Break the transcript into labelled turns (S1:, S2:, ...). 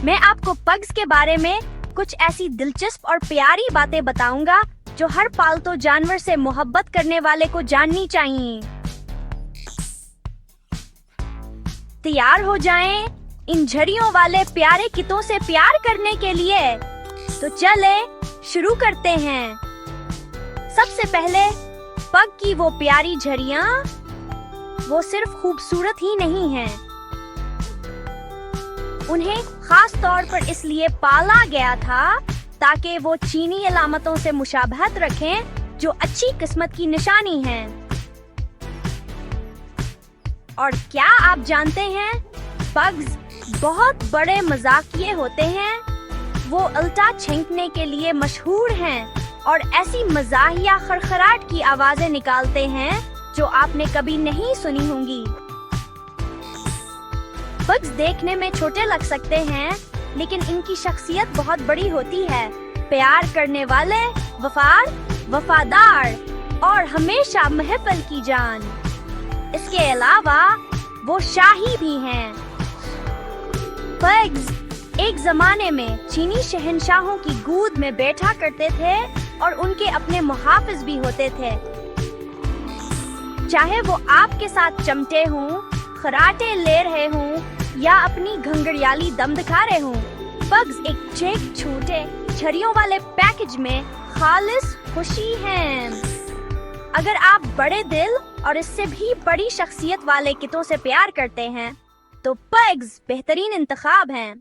S1: मैं आपको पग्स के बारे में कुछ ऐसी दिलचस्प और प्यारी बातें बताऊंगा जो हर पालतू जानवर से मोहब्बत करने वाले को जाननी चाहिए। तैयार हो जाएं इन झड़ियों वाले प्यारे कितों से प्यार करने के लिए। तो चले शुरू करते हैं। सबसे पहले पग की वो प्यारी झड़ियां, वो सिर्फ खूबसूरत ही नहीं हैं, उन्हें खास तौर पर इसलिए पाला गया था ताकि वो चीनी अलामतों से मुशाबहत रखें जो अच्छी किस्मत की निशानी है। और क्या आप जानते हैं, पग्स बहुत बड़े मजाकिये होते हैं। वो उल्टा छींकने के लिए मशहूर हैं और ऐसी मजाहिया खड़खड़ाहट की आवाजें निकालते हैं जो आपने कभी नहीं सुनी होंगी। पग्स देखने में छोटे लग सकते हैं, लेकिन इनकी शख्सियत बहुत बड़ी होती है। प्यार करने वाले, वफादार और हमेशा महफिल की जान। इसके अलावा वो शाही भी हैं। पग्स एक जमाने में चीनी शहंशाहों की गोद में बैठा करते थे और उनके अपने मुहाफिज भी होते थे। चाहे वो आपके साथ चमटे हों, खराटे ले रहे हों या अपनी घंघरियाली दम दिखा रहे हों, पग्स एक छोटे झड़ियों वाले पैकेज में खालिस खुशी हैं। अगर आप बड़े दिल और इससे भी बड़ी शख्सियत वाले कितों से प्यार करते हैं, तो पग्स बेहतरीन इंतखाब हैं।